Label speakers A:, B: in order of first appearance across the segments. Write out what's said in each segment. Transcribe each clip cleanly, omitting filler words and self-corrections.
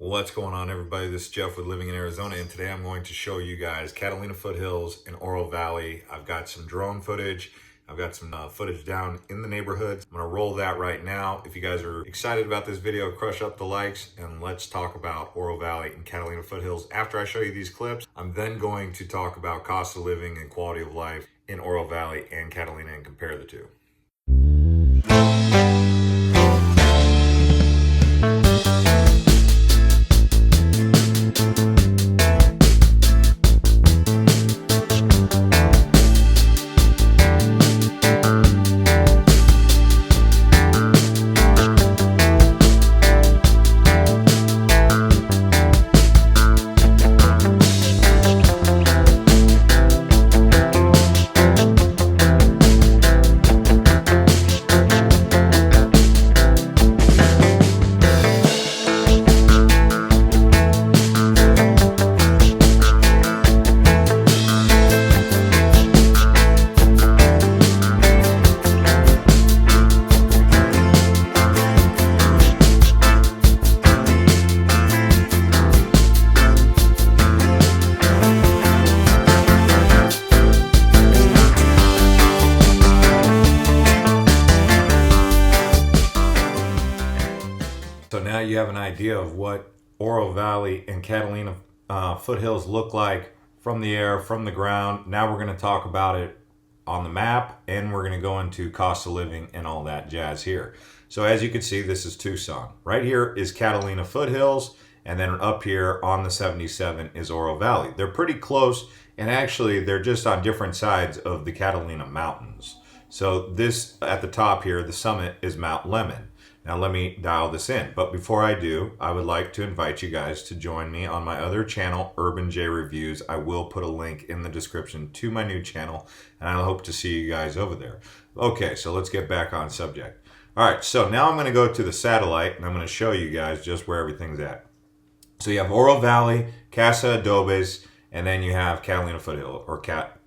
A: What's going on, everybody? This is Jeff with Living in Arizona, and today I'm going to show you guys Catalina Foothills and Oro Valley. I've got some drone footage. I've got some footage down in the neighborhoods. I'm going to roll that right now. If you guys are excited about this video, crush up the likes, and let's talk about Oro Valley and Catalina Foothills. After I show you these clips, I'm then going to talk about cost of living and quality of life in Oro Valley and Catalina and compare the two. So now you have an idea of what Oro Valley and Catalina Foothills look like from the air, from the ground. Now we're going to talk about it on the map, and we're going to go into cost of living and all that jazz here. So as you can see, this is Tucson. Right here is Catalina Foothills, and then up here on the 77 is Oro Valley. They're pretty close, and actually they're just on different sides of the Catalina Mountains. So this at the top here, the summit, is Mount Lemmon. Now let me dial this in, but before I do, I would like to invite you guys to join me on my other channel, Urban J Reviews. I will put a link in the description to my new channel, and I hope to see you guys over there. Okay, so let's get back on subject. All right, so now I'm going to go to the satellite, and I'm going to show you guys just where everything's at. So you have Oro Valley, Casa Adobes, and then you have Catalina Foothill, or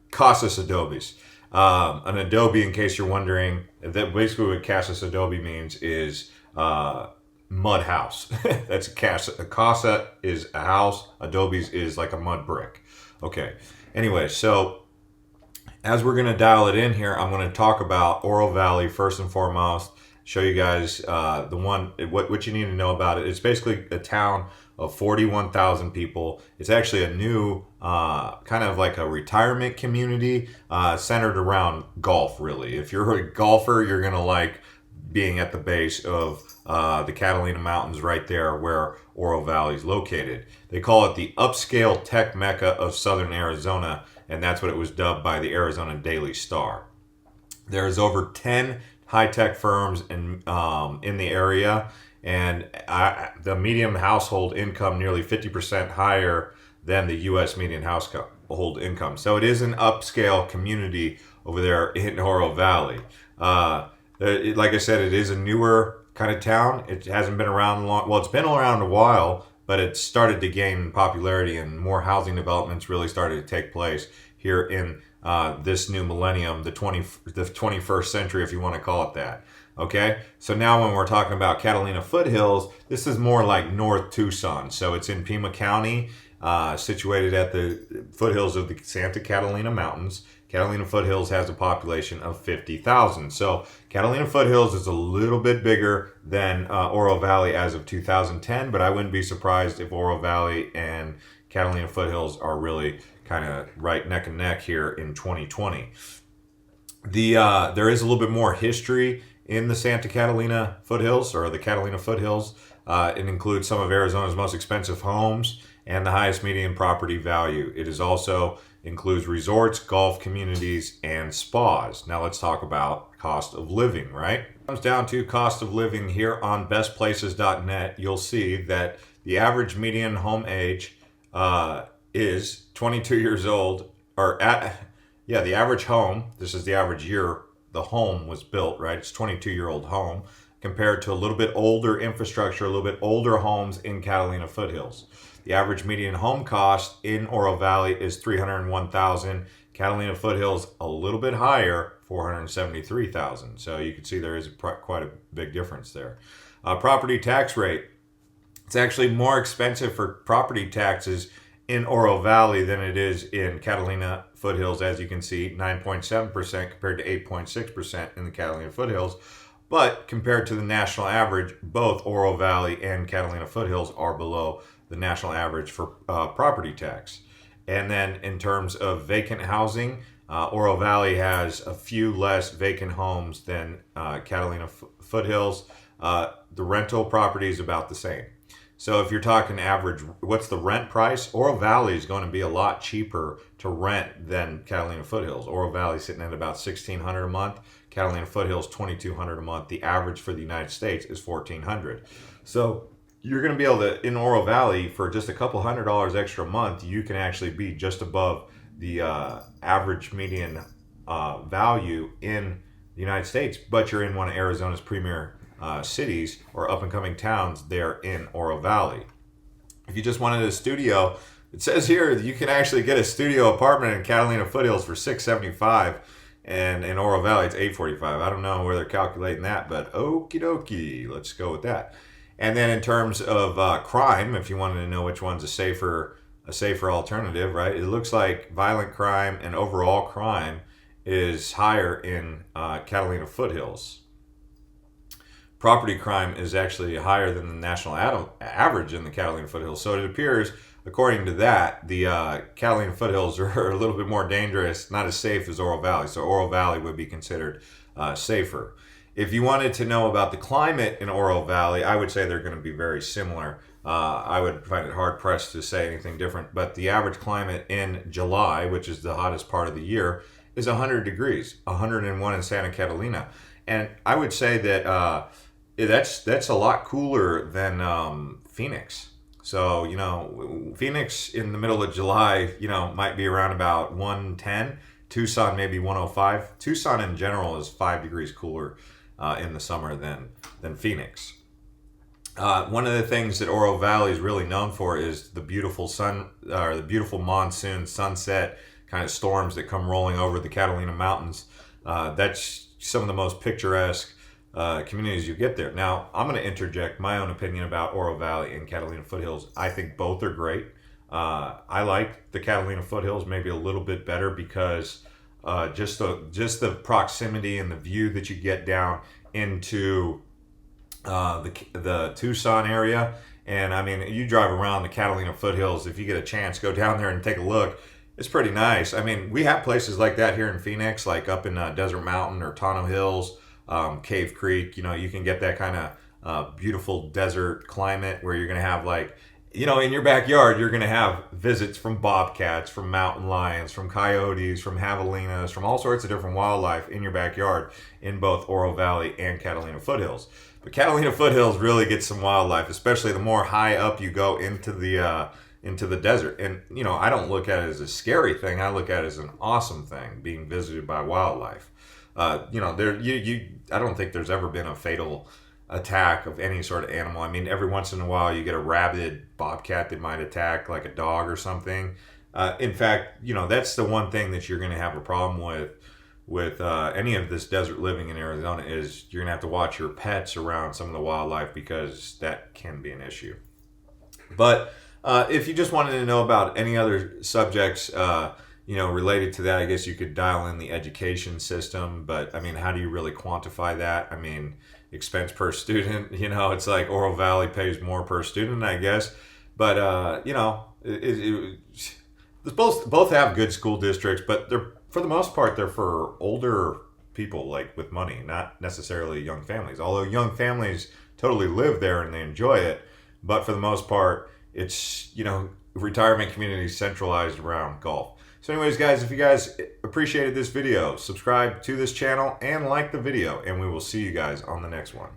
A: Casas Adobes. An adobe, in case you're wondering, that basically what Casas Adobe means is mud house. That's a casa. A casa is a house. Adobes is like a mud brick. Okay. Anyway, so as we're going to dial it in here, I'm going to talk about Oro Valley first and foremost. Show you guys what you need to know about it. It's basically a town of 41,000 people. It's actually a new kind of like a retirement community centered around golf, really. If you're a golfer, you're going to like being at the base of the Catalina Mountains right there where Oro Valley is located. They call it the upscale tech mecca of southern Arizona, and that's what it was dubbed by the Arizona Daily Star. There's over 10 high-tech firms in the area, and the median household income nearly 50% higher than the U.S. median household income. So it is an upscale community over there in Oro Valley. Like I said, it is a newer kind of town. It hasn't been around long. Well, it's been around a while, but it started to gain popularity, and more housing developments really started to take place here in this new millennium, the 21st century, if you want to call it that. Okay, so now when we're talking about Catalina Foothills, this is more like North Tucson. So it's in Pima County, situated at the foothills of the Santa Catalina Mountains. Catalina Foothills has a population of 50,000. So Catalina Foothills is a little bit bigger than Oro Valley as of 2010, but I wouldn't be surprised if Oro Valley and Catalina Foothills are really kind of right neck and neck here in 2020. There is a little bit more history in the Santa Catalina Foothills, or the Catalina Foothills. It includes some of Arizona's most expensive homes and the highest median property value. It is also includes resorts, golf communities, and spas. Now let's talk about cost of living, right? It comes down to cost of living here on bestplaces.net. You'll see that the average median home age is 22 years old, the average home, this is the average year the home was built, right? It's 22-year-old home compared to a little bit older infrastructure, a little bit older homes in Catalina Foothills. The average median home cost in Oro Valley is $301,000. Catalina Foothills a little bit higher, $473,000. So you can see there is quite a big difference there. Property tax rate, It's actually more expensive for property taxes in Oro Valley than it is in Catalina Foothills, as you can see, 9.7% compared to 8.6% in the Catalina Foothills. But compared to the national average, both Oro Valley and Catalina Foothills are below the national average for property tax. And then in terms of vacant housing, Oro Valley has a few less vacant homes than Catalina Foothills. The rental property is about the same. So if you're talking average, what's the rent price? Oro Valley is going to be a lot cheaper to rent than Catalina Foothills. Oro Valley is sitting at about $1,600 a month. Catalina Foothills $2,200 a month. The average for the United States is $1,400. So you're going to be able to, in Oro Valley, for just a couple $100 extra a month, you can actually be just above the average median value in the United States. But you're in one of Arizona's premier cities or up and coming towns there in Oro Valley. If you just wanted a studio, it says here that you can actually get a studio apartment in Catalina Foothills for $675, and in Oro Valley it's $845. I don't know where they're calculating that, but okie dokie, let's go with that. And then in terms of crime, if you wanted to know which one's a safer alternative, right? It looks like violent crime and overall crime is higher in Catalina Foothills. Property crime is actually higher than the national average in the Catalina Foothills. So it appears, according to that, the Catalina Foothills are a little bit more dangerous, not as safe as Oro Valley. So Oro Valley would be considered safer. If you wanted to know about the climate in Oro Valley, I would say they're going to be very similar. I would find it hard pressed to say anything different, but the average climate in July, which is the hottest part of the year, is 100 degrees, 101 in Santa Catalina. And I would say that that's a lot cooler than Phoenix. So, you know, Phoenix in the middle of July, you know, might be around about 110. Tucson maybe 105. Tucson in general is 5 degrees cooler in the summer than Phoenix. One of the things that Oro Valley is really known for is the beautiful the beautiful monsoon sunset kind of storms that come rolling over the Catalina Mountains. That's some of the most picturesque communities you get there. Now, I'm going to interject my own opinion about Oro Valley and Catalina Foothills. I think both are great. I like the Catalina Foothills maybe a little bit better because just the proximity and the view that you get down into the Tucson area. And I mean, you drive around the Catalina Foothills, if you get a chance, go down there and take a look. It's pretty nice. I mean, we have places like that here in Phoenix, like up in Desert Mountain or Tonto Hills, Cave Creek. You know, you can get that kind of beautiful desert climate where you're going to have, like, you know, in your backyard, you're going to have visits from bobcats, from mountain lions, from coyotes, from javelinas, from all sorts of different wildlife in your backyard in both Oro Valley and Catalina Foothills. But Catalina Foothills really gets some wildlife, especially the more high up you go into the desert. And, you know, I don't look at it as a scary thing. I look at it as an awesome thing, being visited by wildlife. You know, I don't think there's ever been a fatal attack of any sort of animal. I mean, every once in a while you get a rabid bobcat that might attack like a dog or something. In fact, you know, that's the one thing that you're going to have a problem with any of this desert living in Arizona is you're going to have to watch your pets around some of the wildlife because that can be an issue. But if you just wanted to know about any other subjects, you know, related to that, I guess you could dial in the education system. But I mean, how do you really quantify that? I mean, expense per student, you know, it's like Oro Valley pays more per student, I guess. But, you know, both have good school districts, but they're, for the most part, they're for older people, like with money, not necessarily young families. Although young families totally live there and they enjoy it. But for the most part, it's, you know, retirement communities centralized around golf. So anyways, guys, if you guys appreciated this video, subscribe to this channel and like the video, and we will see you guys on the next one.